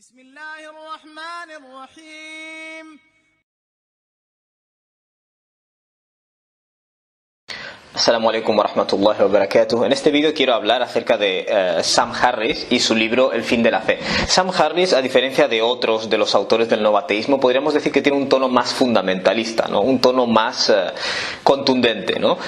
بسم الله الرحمن الرحيم. Assalamu alaikum wa rahmatullahi wa barakatuh. En este vídeo quiero hablar acerca de Sam Harris y su libro El fin de la fe. Sam Harris, a diferencia de otros de los autores del nuevo ateísmo, podríamos decir que tiene un tono más fundamentalista, ¿no? Un tono más contundente, ¿no?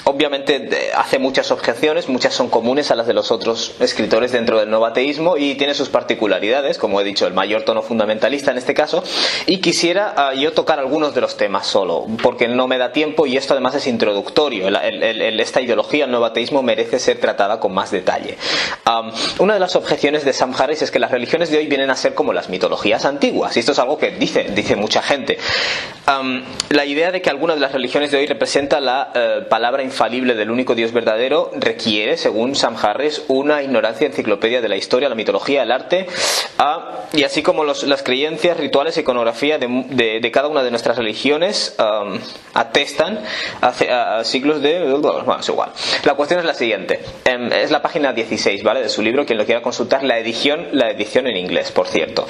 Obviamente hace muchas objeciones, muchas son comunes a las de los otros escritores dentro del nuevo ateísmo y tiene sus particularidades, como he dicho, el mayor tono fundamentalista en este caso, y quisiera yo tocar algunos de los temas solo, porque no me da tiempo y esto además es introductorio. Esta ideología, el nuevo ateísmo, merece ser tratada con más detalle. Una de las objeciones de Sam Harris es que las religiones de hoy vienen a ser como las mitologías antiguas, y esto es algo que dice mucha gente. La idea de que alguna de las religiones de hoy representa la palabra infalible del único Dios verdadero requiere, según Sam Harris, una ignorancia enciclopedia de la historia, la mitología, el arte, y así como las creencias, rituales e iconografía de cada una de nuestras religiones atestan a siglos de... Bueno, es igual. La cuestión es la siguiente. Es la página 16, ¿vale? De su libro, quien lo quiera consultar, la edición en inglés, por cierto.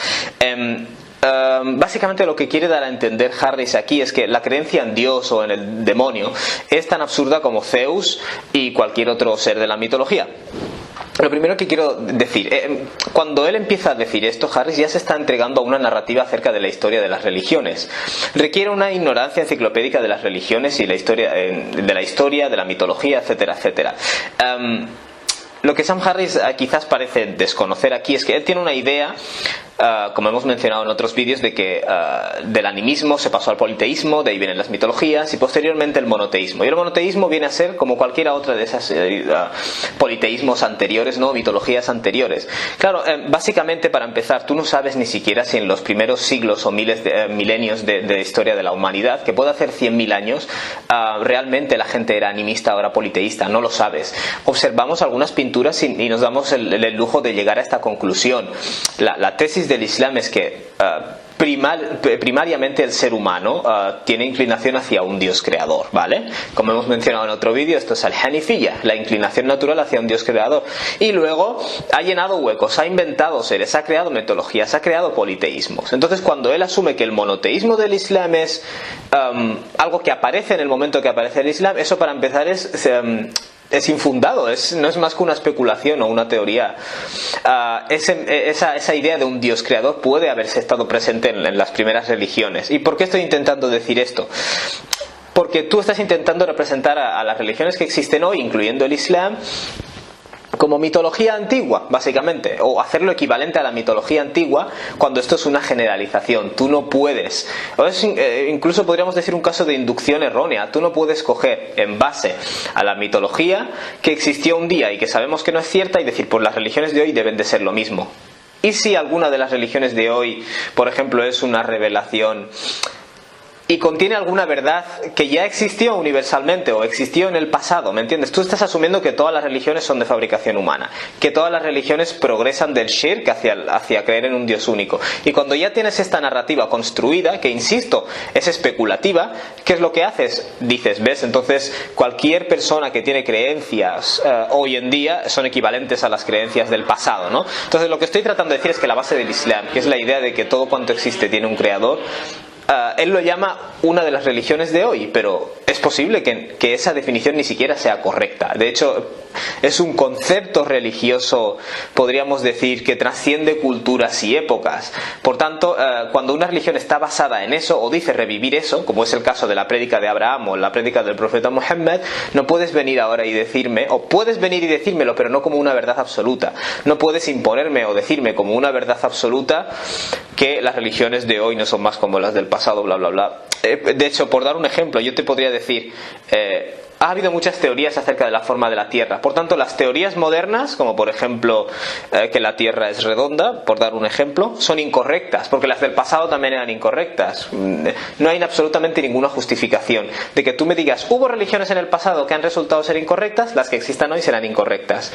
Básicamente lo que quiere dar a entender Harris aquí es que la creencia en Dios o en el demonio es tan absurda como Zeus y cualquier otro ser de la mitología. Lo primero que quiero decir, cuando él empieza a decir esto, Harris ya se está entregando a una narrativa acerca de la historia de las religiones. Requiere una ignorancia enciclopédica de las religiones y de la mitología, etcétera, etcétera. Lo que Sam Harris quizás parece desconocer aquí es que él tiene una idea, como hemos mencionado en otros vídeos, de que del animismo se pasó al politeísmo, de ahí vienen las mitologías y posteriormente el monoteísmo. Y el monoteísmo viene a ser como cualquiera otra de esas politeísmos anteriores, ¿no? Mitologías anteriores. Claro, básicamente, para empezar, tú no sabes ni siquiera si en los primeros siglos o milenios de historia de la humanidad, que puede hacer 100.000 años, realmente la gente era animista o era politeísta. No lo sabes. Observamos algunas pinturas y nos damos el lujo de llegar a esta conclusión. La tesis del Islam es que primariamente el ser humano tiene inclinación hacia un Dios creador, ¿vale? Como hemos mencionado en otro vídeo, esto es al-Hanifiyya, la inclinación natural hacia un Dios creador. Y luego ha llenado huecos, ha inventado seres, ha creado metodologías, ha creado politeísmos. Entonces, cuando él asume que el monoteísmo del Islam es algo que aparece en el momento que aparece el Islam, eso para empezar es infundado, no es más que una especulación o una teoría. Esa idea de un Dios creador puede haberse estado presente en las primeras religiones. ¿Y por qué estoy intentando decir esto? Porque tú estás intentando representar a las religiones que existen hoy, incluyendo el Islam, como mitología antigua, básicamente, o hacerlo equivalente a la mitología antigua, cuando esto es una generalización. Tú no puedes, incluso podríamos decir un caso de inducción errónea. Tú no puedes coger en base a la mitología que existió un día y que sabemos que no es cierta y decir, pues las religiones de hoy deben de ser lo mismo. ¿Y si alguna de las religiones de hoy, por ejemplo, es una revelación y contiene alguna verdad que ya existió universalmente o existió en el pasado? ¿Me entiendes? Tú estás asumiendo que todas las religiones son de fabricación humana, que todas las religiones progresan del shirk hacia creer en un Dios único. Y cuando ya tienes esta narrativa construida, que insisto, es especulativa, ¿qué es lo que haces? Dices, ¿ves? Entonces cualquier persona que tiene creencias hoy en día son equivalentes a las creencias del pasado, ¿no? Entonces lo que estoy tratando de decir es que la base del Islam, que es la idea de que todo cuanto existe tiene un creador, él lo llama una de las religiones de hoy, pero es posible que esa definición ni siquiera sea correcta. De hecho, es un concepto religioso, podríamos decir, que trasciende culturas y épocas. Por tanto, cuando una religión está basada en eso o dice revivir eso, como es el caso de la prédica de Abraham o la prédica del profeta Muhammad, no puedes venir ahora y decirme, o puedes venir y decírmelo, pero no como una verdad absoluta. No puedes imponerme o decirme como una verdad absoluta que las religiones de hoy no son más como las del pasado, bla bla bla. De hecho, por dar un ejemplo, yo te podría decir, ha habido muchas teorías acerca de la forma de la Tierra. Por tanto, las teorías modernas, como por ejemplo que la Tierra es redonda, por dar un ejemplo, son incorrectas, porque las del pasado también eran incorrectas. No hay absolutamente ninguna justificación de que tú me digas, hubo religiones en el pasado que han resultado ser incorrectas, las que existan hoy serán incorrectas.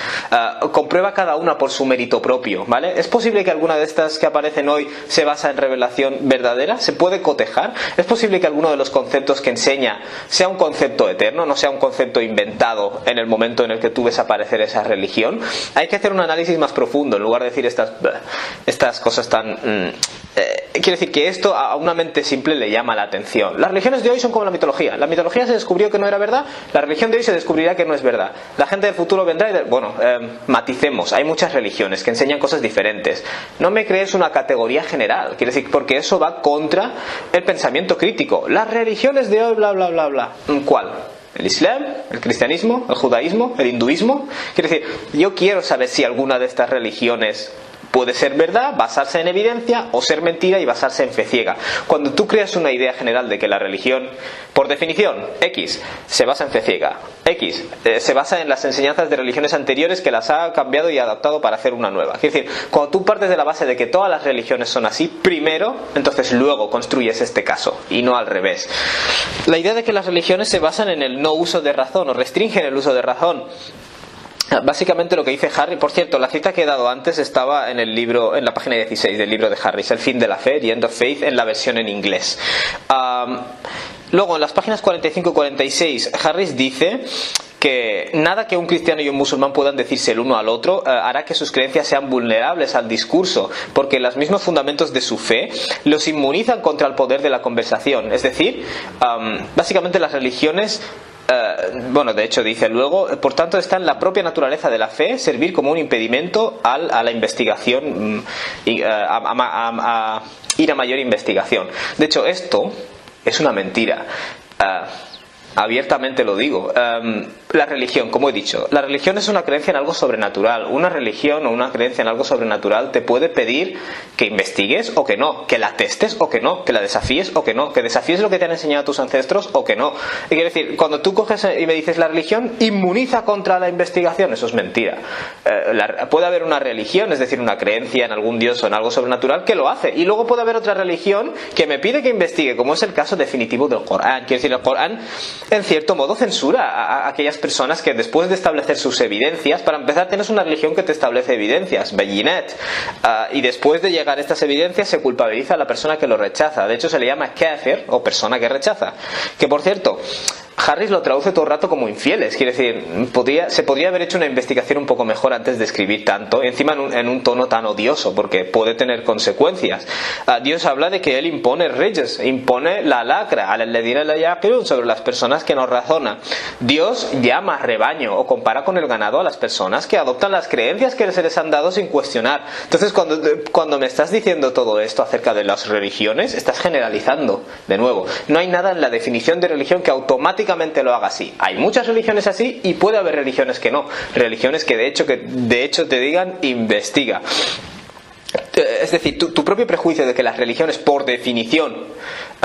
Comprueba cada una por su mérito propio, ¿vale? ¿Es posible que alguna de estas que aparecen hoy se basa en revelación verdadera? ¿Se puede cotejar? ¿Es posible que alguno de los conceptos que enseña sea un concepto eterno, no sea un concepto inventado en el momento en el que tú ves aparecer esa religión. Hay que hacer un análisis más profundo en lugar de decir estas cosas tan... quiero decir que esto a una mente simple le llama la atención. Las religiones de hoy son como la mitología. La mitología se descubrió que no era verdad, la religión de hoy se descubrirá que no es verdad. La gente del futuro vendrá y... maticemos, hay muchas religiones que enseñan cosas diferentes. No me crees una categoría general, quiero decir, porque eso va contra el pensamiento crítico. Las religiones de hoy, bla, bla, bla, bla. ¿Cuál? ¿El Islam? ¿El cristianismo? ¿El judaísmo? ¿El hinduismo? Quiero decir, yo quiero saber si alguna de estas religiones puede ser verdad, basarse en evidencia, o ser mentira y basarse en fe ciega. Cuando tú creas una idea general de que la religión, por definición, X, se basa en fe ciega, X, se basa en las enseñanzas de religiones anteriores que las ha cambiado y adaptado para hacer una nueva. Es decir, cuando tú partes de la base de que todas las religiones son así, primero, entonces luego construyes este caso, y no al revés. La idea de que las religiones se basan en el no uso de razón, o restringen el uso de razón, básicamente lo que dice Harry, por cierto, la cita que he dado antes estaba en el libro, en la página 16 del libro de Harris, El fin de la fe, The End of Faith, en la versión en inglés. Luego, en las páginas 45 y 46, Harris dice que nada que un cristiano y un musulmán puedan decirse el uno al otro hará que sus creencias sean vulnerables al discurso, porque los mismos fundamentos de su fe los inmunizan contra el poder de la conversación. Es decir, básicamente las religiones... de hecho dice luego, por tanto está en la propia naturaleza de la fe servir como un impedimento a la investigación, a ir a mayor investigación. De hecho, esto es una mentira. Abiertamente lo digo. La religión, como he dicho, la religión es una creencia en algo sobrenatural. Una religión o una creencia en algo sobrenatural te puede pedir que investigues o que no, que la testes o que no, que la desafíes o que no, que desafíes lo que te han enseñado tus ancestros o que no. Y quiero decir, cuando tú coges y me dices la religión inmuniza contra la investigación, eso es mentira. Puede haber una religión, es decir, una creencia en algún dios o en algo sobrenatural que lo hace, y luego puede haber otra religión que me pide que investigue, como es el caso definitivo del Corán. Quiero decir, el Corán en cierto modo censura a aquellas personas que después de establecer sus evidencias, para empezar tienes una religión que te establece evidencias, Bayinat, y después de llegar a estas evidencias se culpabiliza a la persona que lo rechaza. De hecho se le llama kafir, o persona que rechaza, que por cierto Harris lo traduce todo el rato como infieles. Quiere decir, se podría haber hecho una investigación un poco mejor antes de escribir tanto, encima en un tono tan odioso, porque puede tener consecuencias. Dios habla de que Él impone reyes, impone la lacra sobre las personas que no razonan. Dios llama rebaño o compara con el ganado a las personas que adoptan las creencias que se les han dado sin cuestionar. Entonces cuando me estás diciendo todo esto acerca de las religiones, estás generalizando. De nuevo, no hay nada en la definición de religión que automáticamente lo haga así. Hay muchas religiones así y puede haber religiones que no. Religiones que de hecho te digan investiga. Es decir, tu propio prejuicio de que las religiones por definición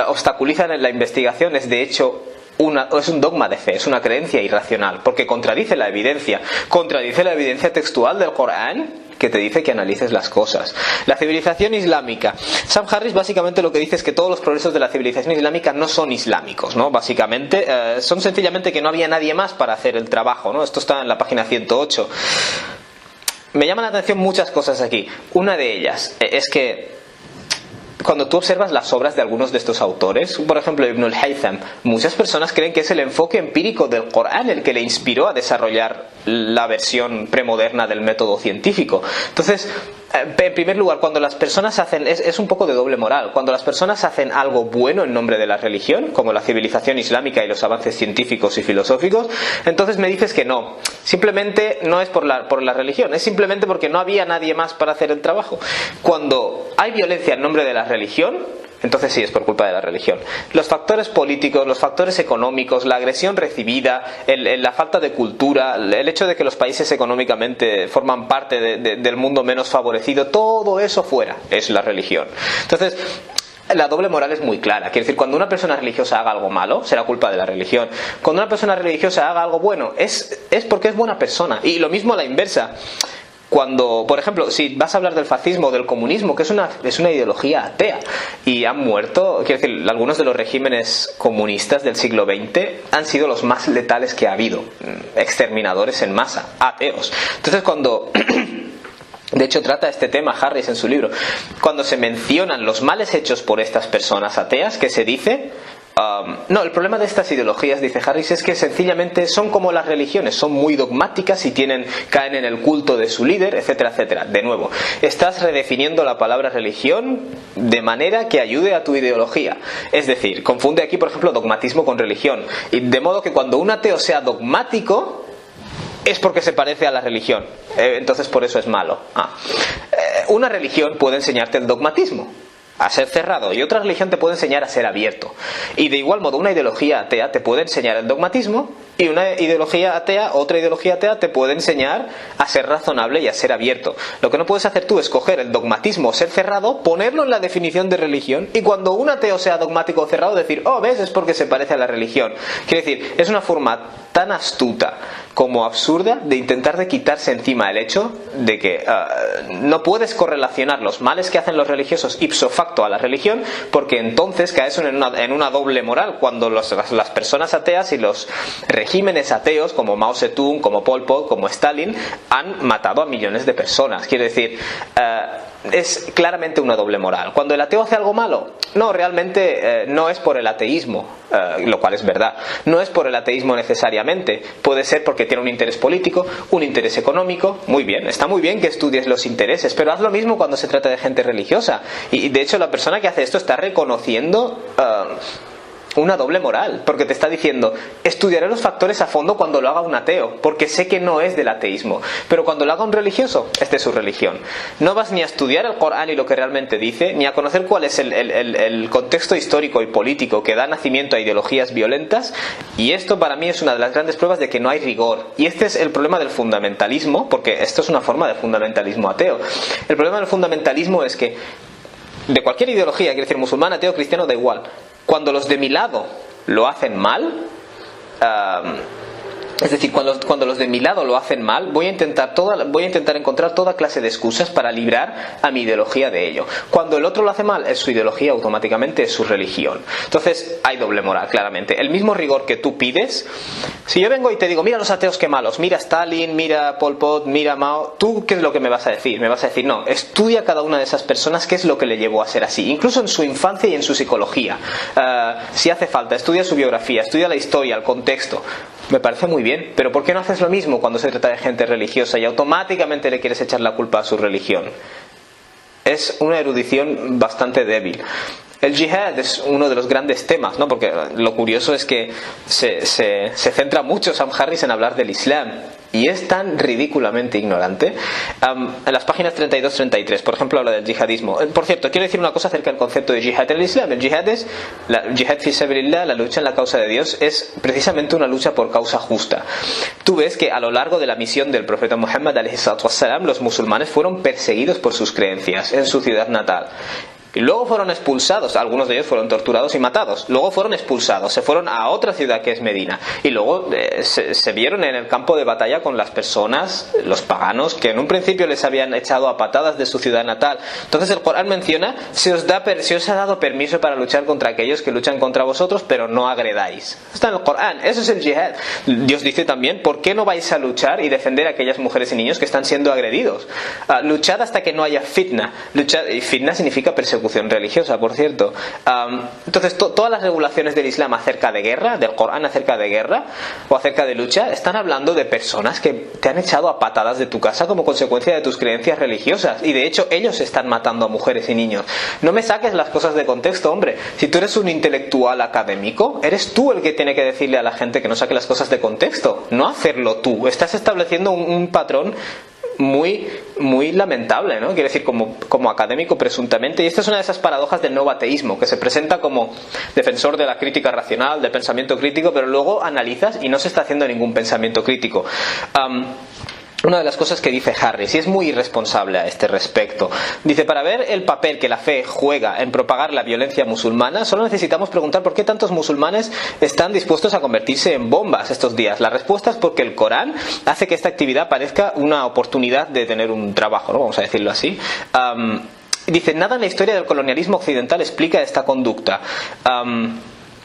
obstaculizan la investigación es de hecho es un dogma de fe, es una creencia irracional, porque contradice la evidencia textual del Corán, que te dice que analices las cosas. La civilización islámica. Sam Harris básicamente lo que dice es que todos los progresos de la civilización islámica no son islámicos, ¿no? Básicamente son sencillamente que no había nadie más para hacer el trabajo, ¿no? Esto está en la página 108. Me llaman la atención muchas cosas aquí. Una de ellas es que cuando tú observas las obras de algunos de estos autores, por ejemplo Ibn al-Haytham, muchas personas creen que es el enfoque empírico del Corán el que le inspiró a desarrollar la versión premoderna del método científico. Entonces, en primer lugar, cuando las personas hacen, es un poco de doble moral, cuando las personas hacen algo bueno en nombre de la religión, como la civilización islámica y los avances científicos y filosóficos, entonces me dices que no, simplemente no es por la religión, es simplemente porque no había nadie más para hacer el trabajo. Cuando hay violencia en nombre de la religión, entonces sí es por culpa de la religión. Los factores políticos, los factores económicos, la agresión recibida, la falta de cultura, el hecho de que los países económicamente forman parte del mundo menos favorecido, todo eso fuera es la religión. Entonces la doble moral es muy clara. Quiere decir, cuando una persona religiosa haga algo malo, será culpa de la religión. Cuando una persona religiosa haga algo bueno, es porque es buena persona. Y lo mismo a la inversa. Cuando, por ejemplo, si vas a hablar del fascismo o del comunismo, que es una ideología atea, y han muerto, quiero decir, algunos de los regímenes comunistas del siglo XX han sido los más letales que ha habido, exterminadores en masa, ateos. Entonces cuando de hecho trata este tema Harris en su libro, cuando se mencionan los males hechos por estas personas ateas, ¿qué se dice? No, el problema de estas ideologías, dice Harris, es que sencillamente son como las religiones, son muy dogmáticas y caen en el culto de su líder, etcétera, etcétera. De nuevo, estás redefiniendo la palabra religión de manera que ayude a tu ideología. Es decir, confunde aquí, por ejemplo, dogmatismo con religión. Y de modo que cuando un ateo sea dogmático, es porque se parece a la religión. Entonces por eso es malo. Una religión puede enseñarte el dogmatismo, a ser cerrado, y otra religión te puede enseñar a ser abierto. Y de igual modo, una ideología atea te puede enseñar el dogmatismo, y otra ideología atea te puede enseñar a ser razonable y a ser abierto. Lo que no puedes hacer tú es coger el dogmatismo o ser cerrado, ponerlo en la definición de religión, y cuando un ateo sea dogmático o cerrado decir, oh, ves, es porque se parece a la religión. Quiere decir, es una forma tan astuta como absurda de intentar de quitarse encima el hecho de que no puedes correlacionar los males que hacen los religiosos ipso facto a la religión, porque entonces caes en una doble moral cuando las personas ateas y los regímenes ateos como Mao Zedong, como Pol Pot, como Stalin han matado a millones de personas. Quiere decir, es claramente una doble moral. Cuando el ateo hace algo malo, no, realmente no es por el ateísmo, lo cual es verdad, no es por el ateísmo necesariamente, puede ser porque tiene un interés político, un interés económico. Muy bien, está muy bien que estudies los intereses, pero haz lo mismo cuando se trata de gente religiosa. Y de hecho la persona que hace esto está reconociendo una doble moral, porque te está diciendo, estudiaré los factores a fondo cuando lo haga un ateo, porque sé que no es del ateísmo, pero cuando lo haga un religioso, es de su religión. No vas ni a estudiar el Corán y lo que realmente dice, ni a conocer cuál es el contexto histórico y político que da nacimiento a ideologías violentas, y esto para mí es una de las grandes pruebas de que no hay rigor. Y este es el problema del fundamentalismo, porque esto es una forma de fundamentalismo ateo. El problema del fundamentalismo es que de cualquier ideología, quiere decir musulmán, ateo, cristiano, da igual, cuando los de mi lado lo hacen mal, es decir, cuando los de mi lado lo hacen mal, voy a intentar encontrar toda clase de excusas para librar a mi ideología de ello. Cuando el otro lo hace mal, es su ideología, automáticamente es su religión. Entonces hay doble moral, claramente. El mismo rigor que tú pides, si yo vengo y te digo, mira los ateos qué malos, mira Stalin, mira Pol Pot, mira Mao, ¿tú qué es lo que me vas a decir? Me vas a decir, no, estudia cada una de esas personas qué es lo que le llevó a ser así, incluso en su infancia y en su psicología. Si hace falta, estudia su biografía, estudia la historia, el contexto. Me parece muy bien, pero ¿por qué no haces lo mismo cuando se trata de gente religiosa y automáticamente le quieres echar la culpa a su religión? Es una erudición bastante débil. El yihad es uno de los grandes temas, ¿no? Porque lo curioso es que se centra mucho Sam Harris en hablar del Islam, y es tan ridículamente ignorante. En las páginas 32-33, por ejemplo, habla del yihadismo. Por cierto, quiero decir una cosa acerca del concepto de yihad en el Islam. El yihad es yihad fi sabilillah, la lucha en la causa de Dios, es precisamente una lucha por causa justa. Tú ves que a lo largo de la misión del profeta Muhammad alayhi salatu wassalam, los musulmanes fueron perseguidos por sus creencias en su ciudad natal. Y luego fueron expulsados, algunos de ellos fueron torturados y matados. Luego fueron expulsados, se fueron a otra ciudad que es Medina. Y luego se vieron en el campo de batalla con las personas, los paganos, que en un principio les habían echado a patadas de su ciudad natal. Entonces el Corán menciona, se os ha dado permiso para luchar contra aquellos que luchan contra vosotros, pero no agredáis. Está en el Corán, eso es el yihad. Dios dice también, ¿por qué no vais a luchar y defender a aquellas mujeres y niños que están siendo agredidos? Luchad hasta que no haya fitna. Y fitna significa persecución religiosa, por cierto. Entonces todas las regulaciones del Islam acerca de guerra, del Corán acerca de guerra o acerca de lucha, están hablando de personas que te han echado a patadas de tu casa como consecuencia de tus creencias religiosas, y de hecho ellos están matando a mujeres y niños. No me saques las cosas de contexto, hombre. Si tú eres un intelectual académico, eres tú el que tiene que decirle a la gente que no saque las cosas de contexto, no hacerlo tú. Estás estableciendo un patrón muy lamentable, ¿no? Quiere decir, como académico presuntamente. Y esta es una de esas paradojas del nuevo ateísmo, que se presenta como defensor de la crítica racional, del pensamiento crítico, pero luego analizas y no se está haciendo ningún pensamiento crítico. Una de las cosas que dice Harris, y es muy irresponsable a este respecto, dice, para ver el papel que la fe juega en propagar la violencia musulmana, solo necesitamos preguntar por qué tantos musulmanes están dispuestos a convertirse en bombas estos días. La respuesta es porque el Corán hace que esta actividad parezca una oportunidad de tener un trabajo, ¿no? Vamos a decirlo así. Dice, nada en la historia del colonialismo occidental explica esta conducta.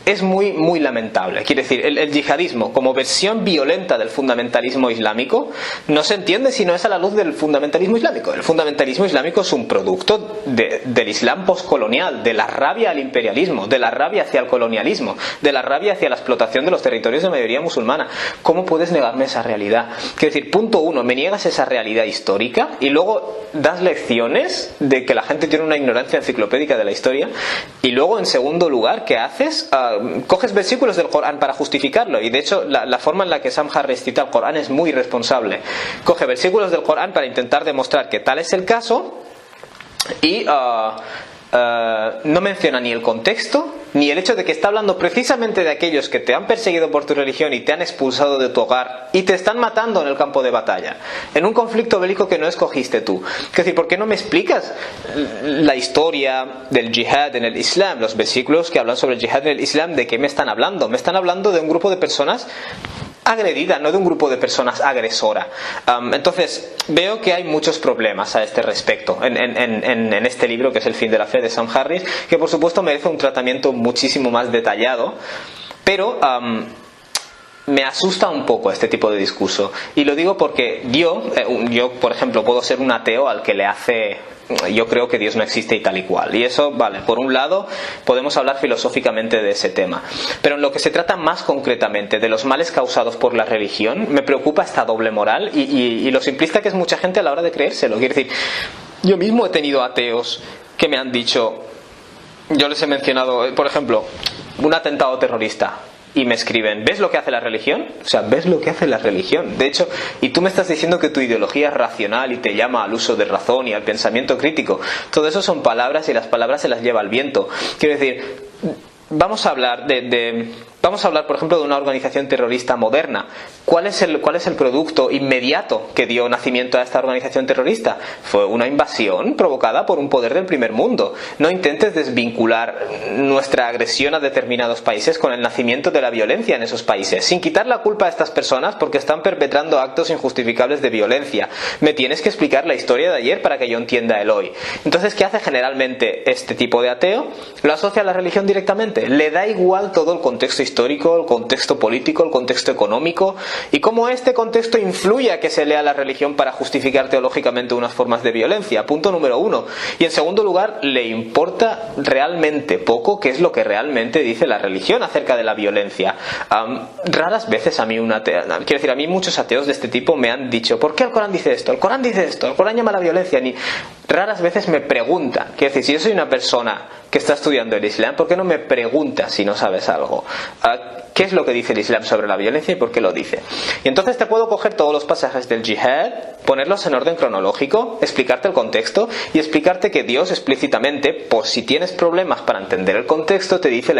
es muy lamentable. Quiere decir, el yihadismo como versión violenta del fundamentalismo islámico no se entiende si no es a la luz del fundamentalismo islámico. El fundamentalismo islámico es un producto del Islam postcolonial, de la rabia al imperialismo, de la rabia hacia el colonialismo, de la rabia hacia la explotación de los territorios de mayoría musulmana. ¿Cómo puedes negarme esa realidad? Quiere decir, punto uno, me niegas esa realidad histórica y luego das lecciones de que la gente tiene una ignorancia enciclopédica de la historia, y luego en segundo lugar, ¿qué haces? Coges versículos del Corán para justificarlo, y de hecho la forma en la que Sam Harris cita el Corán es muy irresponsable. Coge versículos del Corán para intentar demostrar que tal es el caso y no menciona ni el contexto ni el hecho de que está hablando precisamente de aquellos que te han perseguido por tu religión y te han expulsado de tu hogar y te están matando en el campo de batalla, en un conflicto bélico que no escogiste tú. Es decir, ¿por qué no me explicas la historia del yihad en el Islam? Los versículos que hablan sobre el yihad en el Islam, ¿de qué me están hablando? Me están hablando de un grupo de personas agredida, no de un grupo de personas agresora. Entonces veo que hay muchos problemas a este respecto en este libro, que es El fin de la fe, de Sam Harris, que por supuesto merece un tratamiento muchísimo más detallado, pero me asusta un poco este tipo de discurso, y lo digo porque yo por ejemplo puedo ser un ateo al que le hace, yo creo que Dios no existe y tal y cual, y eso vale, por un lado podemos hablar filosóficamente de ese tema, pero en lo que se trata más concretamente de los males causados por la religión, me preocupa esta doble moral y lo simplista que es mucha gente a la hora de creérselo. Quiero decir, yo mismo he tenido ateos que me han dicho, yo les he mencionado, por ejemplo, un atentado terrorista, y me escriben, ¿ves lo que hace la religión? O sea, ¿ves lo que hace la religión? De hecho, y tú me estás diciendo que tu ideología es racional y te llama al uso de razón y al pensamiento crítico. Todo eso son palabras, y las palabras se las lleva el viento. Quiero decir, vamos a hablar vamos a hablar, por ejemplo, de una organización terrorista moderna. ¿Cuál es el producto inmediato que dio nacimiento a esta organización terrorista? Fue una invasión provocada por un poder del primer mundo. No intentes desvincular nuestra agresión a determinados países con el nacimiento de la violencia en esos países, sin quitar la culpa a estas personas porque están perpetrando actos injustificables de violencia. Me tienes que explicar la historia de ayer para que yo entienda el hoy. Entonces, ¿qué hace generalmente este tipo de ateo? Lo asocia a la religión directamente. Le da igual todo el contexto histórico, el contexto político, el contexto económico, y cómo este contexto influye a que se lea la religión para justificar teológicamente unas formas de violencia. Punto número uno. Y en segundo lugar, le importa realmente poco qué es lo que realmente dice la religión acerca de la violencia. Raras veces a mí quiero decir, a mí muchos ateos de este tipo me han dicho, ¿por qué el Corán dice esto? El Corán dice esto, el Corán llama a la violencia. Raras veces me preguntan. Quiero decir, si yo soy una persona que está estudiando el Islam, ¿por qué no me preguntas si no sabes algo? ¿Qué es lo que dice el Islam sobre la violencia y por qué lo dice? Y entonces te puedo coger todos los pasajes del yihad, ponerlos en orden cronológico, explicarte el contexto y explicarte que Dios explícitamente, por si tienes problemas para entender el contexto, te dice: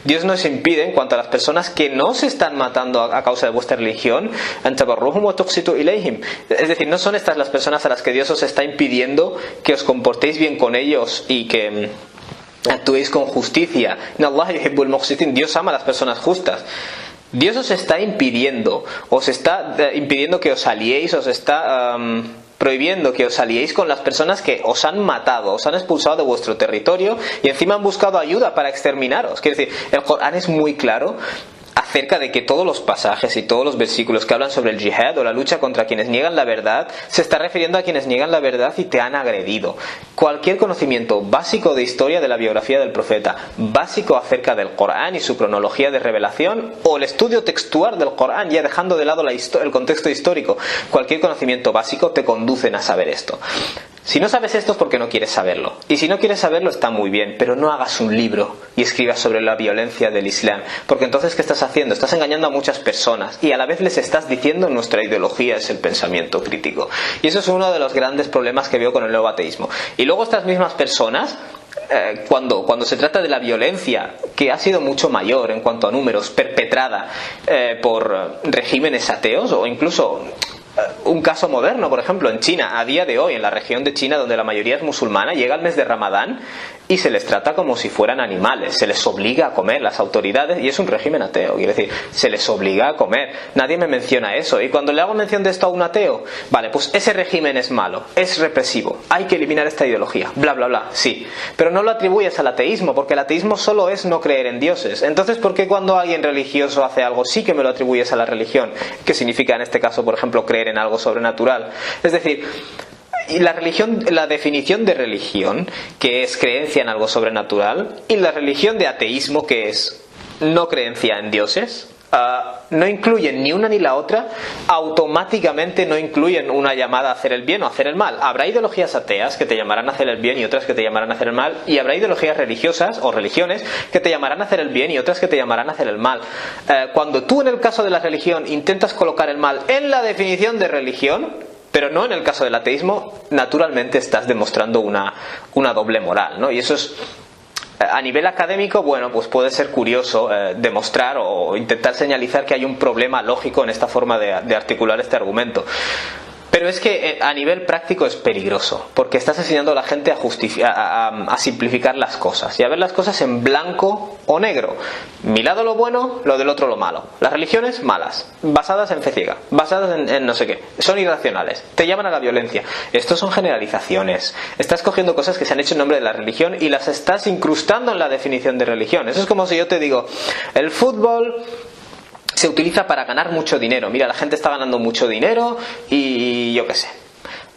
Dios nos impide, en cuanto a las personas que no se están matando a causa de vuestra religión, es decir, no son estas las personas a las que Dios os está impidiendo que os comportéis bien con ellos y que actuéis con justicia. Dios ama a las personas justas. Dios os está impidiendo que os aliéis, os está prohibiendo que os aliéis con las personas que os han matado, os han expulsado de vuestro territorio y encima han buscado ayuda para exterminaros. Quiere decir, el Corán es muy claro acerca de que todos los pasajes y todos los versículos que hablan sobre el yihad o la lucha contra quienes niegan la verdad se está refiriendo a quienes niegan la verdad y te han agredido. Cualquier conocimiento básico de historia de la biografía del profeta, básico acerca del Corán y su cronología de revelación, o el estudio textual del Corán, ya dejando de lado el contexto histórico, cualquier conocimiento básico te conducen a saber esto. Si no sabes esto es porque no quieres saberlo, y si no quieres saberlo está muy bien, pero no hagas un libro y escribas sobre la violencia del Islam, porque entonces ¿qué estás haciendo? Estás engañando a muchas personas y a la vez les estás diciendo: nuestra ideología es el pensamiento crítico. Y eso es uno de los grandes problemas que veo con el nuevo ateísmo. Y luego estas mismas personas, cuando se trata de la violencia, que ha sido mucho mayor en cuanto a números, perpetrada por regímenes ateos, o incluso un caso moderno, por ejemplo, en China, a día de hoy, en la región de China donde la mayoría es musulmana, llega el mes de Ramadán y se les trata como si fueran animales, se les obliga a comer las autoridades, y es un régimen ateo, quiero decir, se les obliga a comer. Nadie me menciona eso, y cuando le hago mención de esto a un ateo, vale, pues ese régimen es malo, es represivo, hay que eliminar esta ideología, bla bla bla, sí, pero no lo atribuyes al ateísmo, porque el ateísmo solo es no creer en dioses. Entonces, ¿por qué cuando alguien religioso hace algo sí que me lo atribuyes a la religión? ¿Qué significa en este caso, por ejemplo, creer en algo sobrenatural? Es decir, la religión, la definición de religión, que es creencia en algo sobrenatural, y la religión de ateísmo, que es no creencia en dioses, no incluyen ni una ni la otra, automáticamente no incluyen una llamada a hacer el bien o a hacer el mal. Habrá ideologías ateas que te llamarán a hacer el bien y otras que te llamarán a hacer el mal, y habrá ideologías religiosas o religiones que te llamarán a hacer el bien y otras que te llamarán a hacer el mal. Cuando tú en el caso de la religión intentas colocar el mal en la definición de religión, pero no en el caso del ateísmo, naturalmente estás demostrando una doble moral, ¿no? Y eso es, a nivel académico, bueno, pues puede ser curioso demostrar o intentar señalizar que hay un problema lógico en esta forma de articular este argumento. Pero es que a nivel práctico es peligroso, porque estás enseñando a la gente a simplificar las cosas y a ver las cosas en blanco o negro. Mi lado lo bueno, lo del otro lo malo. Las religiones malas, basadas en fe ciega, basadas en no sé qué, son irracionales, te llaman a la violencia. Estos son generalizaciones. Estás cogiendo cosas que se han hecho en nombre de la religión y las estás incrustando en la definición de religión. Eso es como si yo te digo, el fútbol se utiliza para ganar mucho dinero. Mira, la gente está ganando mucho dinero y yo qué sé.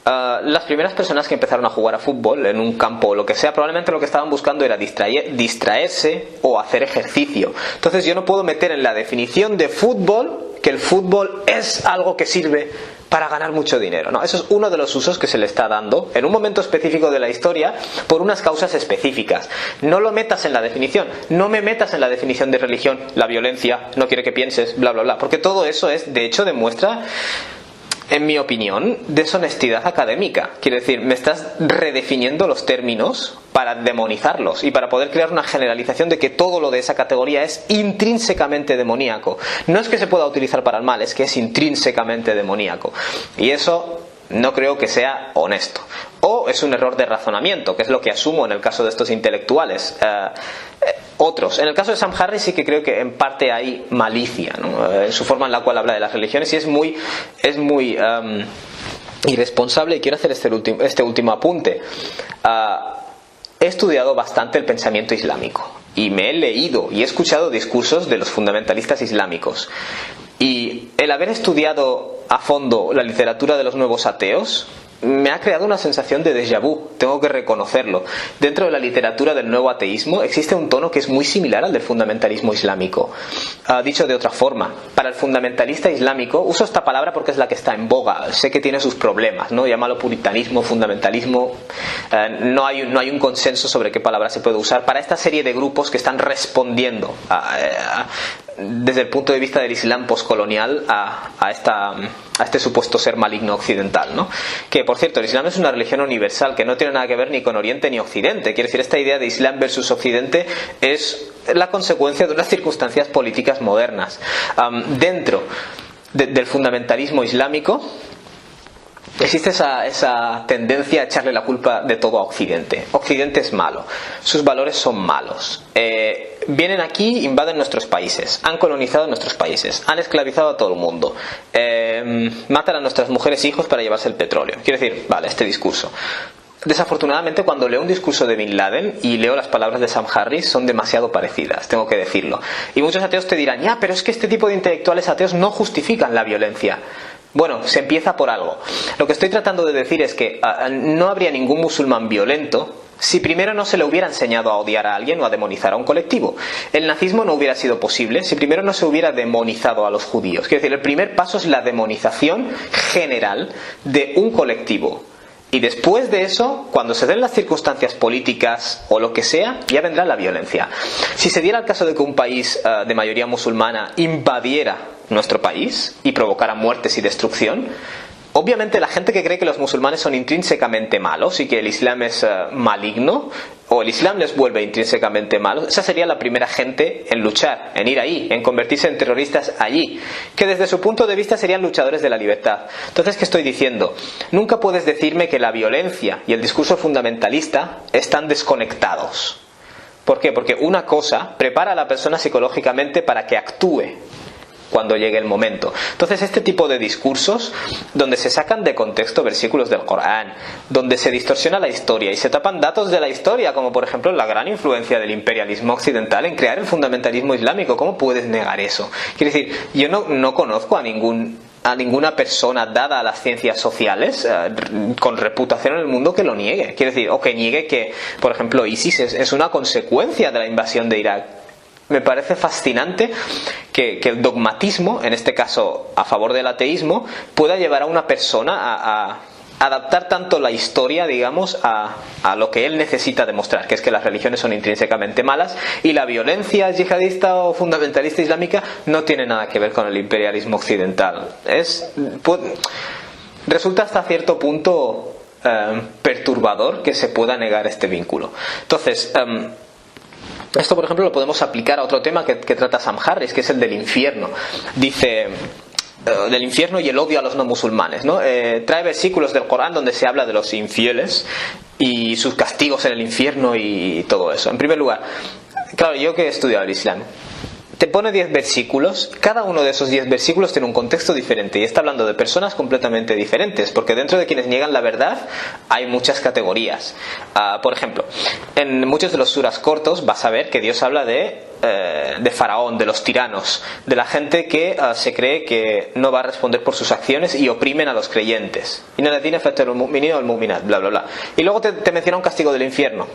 Las primeras personas que empezaron a jugar a fútbol en un campo o lo que sea, probablemente lo que estaban buscando era distraerse o hacer ejercicio. Entonces yo no puedo meter en la definición de fútbol que el fútbol es algo que sirve para ganar mucho dinero. No, eso es uno de los usos que se le está dando en un momento específico de la historia por unas causas específicas. No lo metas en la definición, no me metas en la definición de religión, la violencia, no quiere que pienses, bla bla bla, porque todo eso es, de hecho, demuestra, en mi opinión, deshonestidad académica. Quiero decir, me estás redefiniendo los términos para demonizarlos y para poder crear una generalización de que todo lo de esa categoría es intrínsecamente demoníaco. No es que se pueda utilizar para el mal, es que es intrínsecamente demoníaco. Y eso no creo que sea honesto. O es un error de razonamiento, que es lo que asumo en el caso de estos intelectuales. Otros. En el caso de Sam Harris sí que creo que en parte hay malicia, ¿no? En su forma en la cual habla de las religiones, y es muy irresponsable. Y quiero hacer este último apunte. He estudiado bastante el pensamiento islámico y me he leído y he escuchado discursos de los fundamentalistas islámicos, y el haber estudiado a fondo la literatura de los nuevos ateos me ha creado una sensación de déjà vu, tengo que reconocerlo. Dentro de la literatura del nuevo ateísmo existe un tono que es muy similar al del fundamentalismo islámico. Dicho de otra forma, para el fundamentalista islámico, uso esta palabra porque es la que está en boga, sé que tiene sus problemas, ¿no? Llámalo puritanismo, fundamentalismo, no hay un consenso sobre qué palabra se puede usar para esta serie de grupos que están respondiendo desde el punto de vista del Islam poscolonial a este supuesto ser maligno occidental, ¿no? Que, por cierto, el Islam es una religión universal que no tiene nada que ver ni con Oriente ni Occidente. Quiere decir, esta idea de Islam versus Occidente es la consecuencia de unas circunstancias políticas modernas. Dentro del fundamentalismo islámico existe esa tendencia a echarle la culpa de todo a Occidente. Occidente es malo, sus valores son malos. Vienen aquí, invaden nuestros países, han colonizado nuestros países, han esclavizado a todo el mundo, matan a nuestras mujeres e hijos para llevarse el petróleo. Quiero decir, vale, este discurso. Desafortunadamente, cuando leo un discurso de Bin Laden y leo las palabras de Sam Harris, son demasiado parecidas, tengo que decirlo. Y muchos ateos te dirán, ya, pero es que este tipo de intelectuales ateos no justifican la violencia. Bueno, se empieza por algo. Lo que estoy tratando de decir es que no habría ningún musulmán violento si primero no se le hubiera enseñado a odiar a alguien o a demonizar a un colectivo. El nazismo no hubiera sido posible si primero no se hubiera demonizado a los judíos. Quiero decir, el primer paso es la demonización general de un colectivo. Y después de eso, cuando se den las circunstancias políticas o lo que sea, ya vendrá la violencia. Si se diera el caso de que un país de mayoría musulmana invadiera nuestro país y provocara muertes y destrucción, obviamente la gente que cree que los musulmanes son intrínsecamente malos y que el Islam es maligno, o el Islam les vuelve intrínsecamente malos, esa sería la primera gente en luchar, en ir ahí, en convertirse en terroristas allí, que desde su punto de vista serían luchadores de la libertad. Entonces, ¿qué estoy diciendo? Nunca puedes decirme que la violencia y el discurso fundamentalista están desconectados. ¿Por qué? Porque una cosa prepara a la persona psicológicamente para que actúe cuando llegue el momento. Entonces, este tipo de discursos, donde se sacan de contexto versículos del Corán, donde se distorsiona la historia y se tapan datos de la historia, como por ejemplo la gran influencia del imperialismo occidental en crear el fundamentalismo islámico, ¿cómo puedes negar eso? Quiero decir, yo no conozco a ninguna persona dada a las ciencias sociales con reputación en el mundo que lo niegue. Quiero decir, o que niegue que, por ejemplo, ISIS es una consecuencia de la invasión de Irak. Me parece fascinante que el dogmatismo, en este caso a favor del ateísmo, pueda llevar a una persona a adaptar tanto la historia, digamos, a lo que él necesita demostrar, que es que las religiones son intrínsecamente malas y la violencia yihadista o fundamentalista islámica no tiene nada que ver con el imperialismo occidental. Resulta hasta cierto punto perturbador que se pueda negar este vínculo. Entonces, esto, por ejemplo, lo podemos aplicar a otro tema que trata Sam Harris, que es el del infierno. Dice del infierno y el odio a los no musulmanes, ¿no? Trae versículos del Corán donde se habla de los infieles y sus castigos en el infierno y todo eso. En primer lugar, claro, yo que he estudiado el Islam, te pone 10 versículos, cada uno de esos 10 versículos tiene un contexto diferente y está hablando de personas completamente diferentes, porque dentro de quienes niegan la verdad hay muchas categorías. Por ejemplo, en muchos de los suras cortos vas a ver que Dios habla de Faraón, de los tiranos, de la gente que se cree que no va a responder por sus acciones y oprimen a los creyentes. Y bla bla bla. Y luego te menciona un castigo del infierno.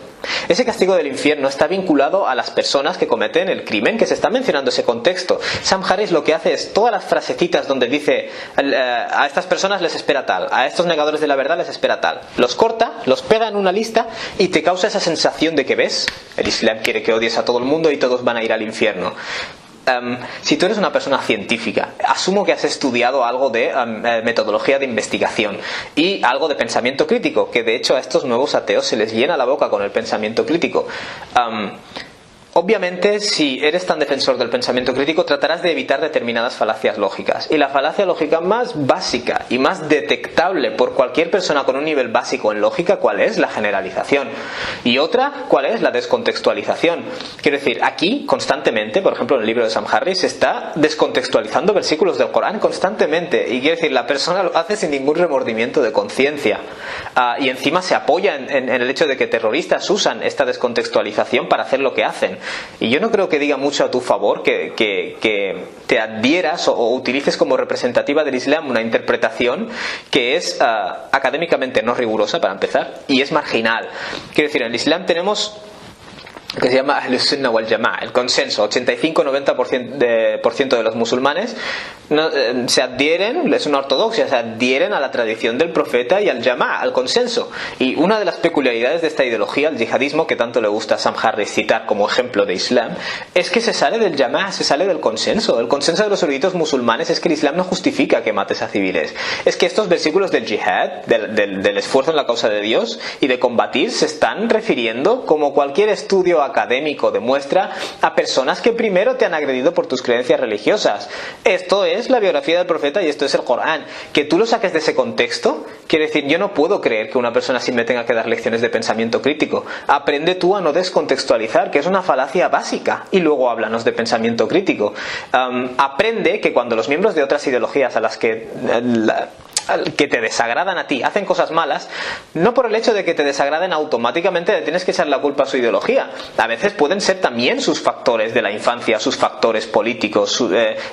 Ese castigo del infierno está vinculado a las personas que cometen el crimen que se está mencionando ese contexto. Sam Harris lo que hace es todas las frasecitas donde dice a estas personas les espera tal, a estos negadores de la verdad les espera tal, los corta, los pega en una lista y te causa esa sensación de que ves, el Islam quiere que odies a todo el mundo y todos van a ir al infierno. Si tú eres una persona científica, asumo que has estudiado algo de metodología de investigación y algo de pensamiento crítico, que de hecho a estos nuevos ateos se les llena la boca con el pensamiento crítico. Obviamente, si eres tan defensor del pensamiento crítico, tratarás de evitar determinadas falacias lógicas. Y la falacia lógica más básica y más detectable por cualquier persona con un nivel básico en lógica, ¿cuál es? La generalización. Y otra, ¿cuál es? La descontextualización. Quiero decir, aquí, constantemente, por ejemplo en el libro de Sam Harris, se está descontextualizando versículos del Corán constantemente. Y quiero decir, la persona lo hace sin ningún remordimiento de conciencia. Y encima se apoya en el hecho de que terroristas usan esta descontextualización para hacer lo que hacen. Y yo no creo que diga mucho a tu favor que te adhieras o utilices como representativa del Islam una interpretación que es académicamente no rigurosa, para empezar, y es marginal. Quiero decir, en el Islam tenemos que se llama Ahlus Sunnah wal Jama'a, el consenso. 85-90% de los musulmanes se adhieren, es una ortodoxia, se adhieren a la tradición del profeta y al Jama'a, al consenso. Y una de las peculiaridades de esta ideología, el yihadismo, que tanto le gusta a Sam Harris citar como ejemplo de Islam, es que se sale del Jama'a, se sale del consenso. El consenso de los eruditos musulmanes es que el Islam no justifica que mates a civiles. Es que estos versículos del jihad, del esfuerzo en la causa de Dios y de combatir, se están refiriendo, como cualquier estudio académico demuestra, a personas que primero te han agredido por tus creencias religiosas. Esto es la biografía del profeta y esto es el Corán. Que tú lo saques de ese contexto, quiere decir, yo no puedo creer que una persona así me tenga que dar lecciones de pensamiento crítico. Aprende tú a no descontextualizar, que es una falacia básica, y luego háblanos de pensamiento crítico. Aprende que cuando los miembros de otras ideologías a las que te desagradan a ti hacen cosas malas, no por el hecho de que te desagraden automáticamente le tienes que echar la culpa a su ideología. A veces pueden ser también sus factores de la infancia, sus factores políticos,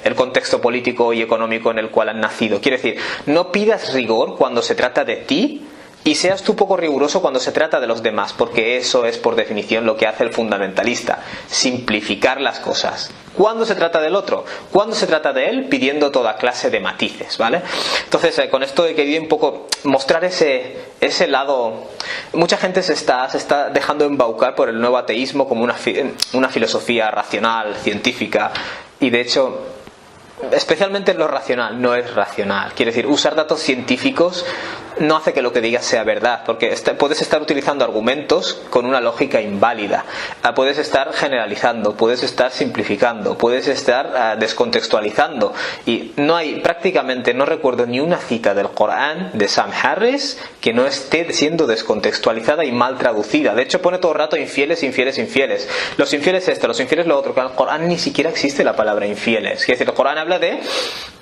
el contexto político y económico en el cual han nacido. Quiero decir, no pidas rigor cuando se trata de ti y seas tú poco riguroso cuando se trata de los demás, porque eso es por definición lo que hace el fundamentalista: simplificar las cosas. ¿Cuándo se trata del otro? ¿Cuándo se trata de él? Pidiendo toda clase de matices, ¿vale? Entonces, con esto he querido un poco mostrar ese lado. Mucha gente se está dejando embaucar por el nuevo ateísmo como una filosofía racional, científica, y de hecho, especialmente en lo racional, no es racional. Quiere decir, usar datos científicos no hace que lo que digas sea verdad, porque puedes estar utilizando argumentos con una lógica inválida, puedes estar generalizando, puedes estar simplificando, puedes estar descontextualizando, y prácticamente no recuerdo ni una cita del Corán de Sam Harris que no esté siendo descontextualizada y mal traducida. De hecho pone todo el rato infieles, infieles, infieles, los infieles esto, los infieles lo otro, que en el Corán ni siquiera existe la palabra infieles. Es decir, el Corán habla de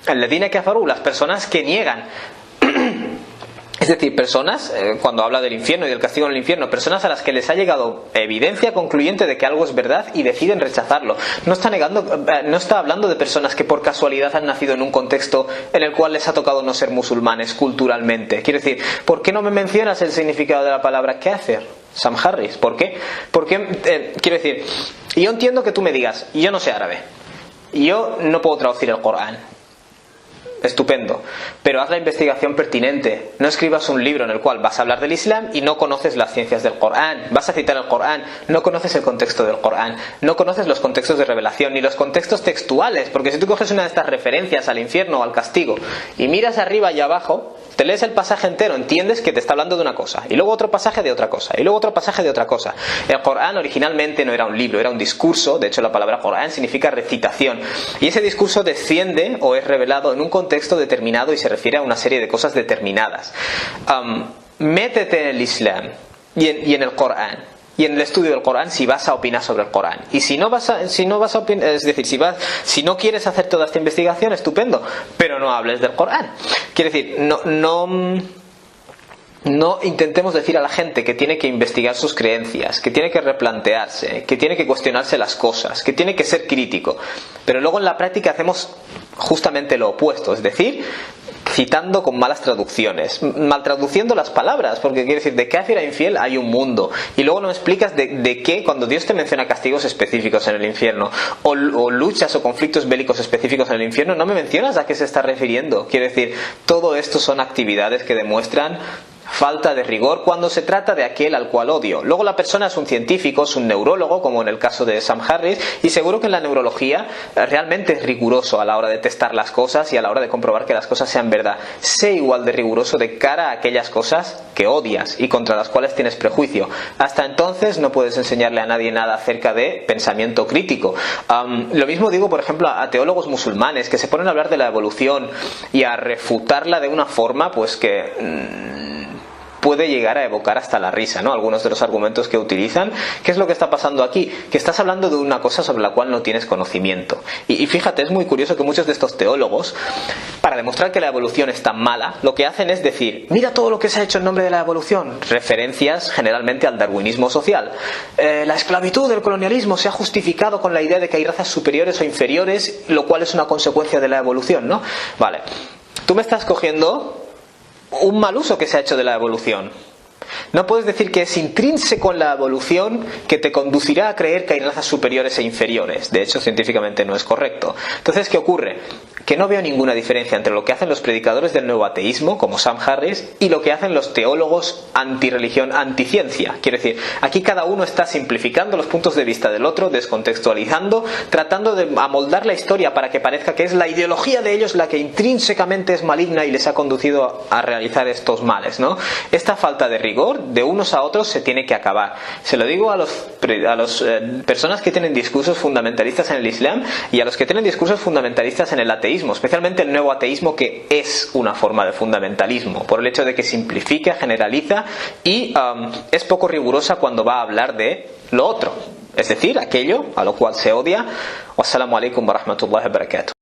alladhina kafaru, las personas que niegan. Es decir, personas, cuando habla del infierno y del castigo en el infierno, personas a las que les ha llegado evidencia concluyente de que algo es verdad y deciden rechazarlo. No está hablando de personas que por casualidad han nacido en un contexto en el cual les ha tocado no ser musulmanes culturalmente. Quiero decir, ¿por qué no me mencionas el significado de la palabra kafir, Sam Harris? ¿Por qué? Porque, quiero decir, yo entiendo que tú me digas, yo no sé árabe, yo no puedo traducir el Corán. Estupendo, pero haz la investigación pertinente. No escribas un libro en el cual vas a hablar del Islam y no conoces las ciencias del Corán. Vas a citar el Corán, no conoces el contexto del Corán, no conoces los contextos de revelación ni los contextos textuales, porque si tú coges una de estas referencias al infierno o al castigo y miras arriba y abajo, te lees el pasaje entero, entiendes que te está hablando de una cosa, y luego otro pasaje de otra cosa, y luego otro pasaje de otra cosa. El Corán originalmente no era un libro, era un discurso. De hecho, la palabra Corán significa recitación, y ese discurso desciende o es revelado en un contexto determinado y se refiere a una serie de cosas determinadas. Métete en el Islam y en el Corán y en el estudio del Corán si vas a opinar sobre el Corán. Y si no vas a opinar, es decir, si no quieres hacer toda esta investigación, estupendo, pero no hables del Corán. Quiere decir, no intentemos decir a la gente que tiene que investigar sus creencias, que tiene que replantearse, que tiene que cuestionarse las cosas, que tiene que ser crítico, pero luego en la práctica hacemos justamente lo opuesto, es decir, citando con malas traducciones, mal traduciendo las palabras, porque quiere decir, de kafir a infiel hay un mundo, y luego no explicas de qué, cuando Dios te menciona castigos específicos en el infierno, o luchas o conflictos bélicos específicos en el infierno, no me mencionas a qué se está refiriendo. Quiere decir, todo esto son actividades que demuestran falta de rigor cuando se trata de aquel al cual odio. Luego la persona es un científico, es un neurólogo, como en el caso de Sam Harris, y seguro que en la neurología realmente es riguroso a la hora de testar las cosas y a la hora de comprobar que las cosas sean verdad. Sé igual de riguroso de cara a aquellas cosas que odias y contra las cuales tienes prejuicio. Hasta entonces no puedes enseñarle a nadie nada acerca de pensamiento crítico. Lo mismo digo, por ejemplo, a teólogos musulmanes que se ponen a hablar de la evolución y a refutarla de una forma pues que puede llegar a evocar hasta la risa, ¿no? Algunos de los argumentos que utilizan. ¿Qué es lo que está pasando aquí? Que estás hablando de una cosa sobre la cual no tienes conocimiento. Y fíjate, es muy curioso que muchos de estos teólogos, para demostrar que la evolución es tan mala, lo que hacen es decir, mira todo lo que se ha hecho en nombre de la evolución. Referencias generalmente al darwinismo social. La esclavitud del colonialismo se ha justificado con la idea de que hay razas superiores o inferiores, lo cual es una consecuencia de la evolución, ¿no? Vale. Tú me estás cogiendo un mal uso que se ha hecho de la evolución. No puedes decir que es intrínseco en la evolución que te conducirá a creer que hay razas superiores e inferiores. De hecho, científicamente no es correcto. Entonces, ¿qué ocurre? Que no veo ninguna diferencia entre lo que hacen los predicadores del nuevo ateísmo, como Sam Harris, y lo que hacen los teólogos antirreligión, anticiencia. Quiero decir, aquí cada uno está simplificando los puntos de vista del otro, descontextualizando, tratando de amoldar la historia para que parezca que es la ideología de ellos la que intrínsecamente es maligna y les ha conducido a realizar estos males, ¿no? Esta falta de rigor de unos a otros se tiene que acabar. Se lo digo a las personas que tienen discursos fundamentalistas en el Islam y a los que tienen discursos fundamentalistas en el ateísmo, especialmente el nuevo ateísmo, que es una forma de fundamentalismo por el hecho de que simplifica, generaliza y es poco rigurosa cuando va a hablar de lo otro, es decir, aquello a lo cual se odia. Wassalamu alaikum wa rahmatullahi wa barakatuh.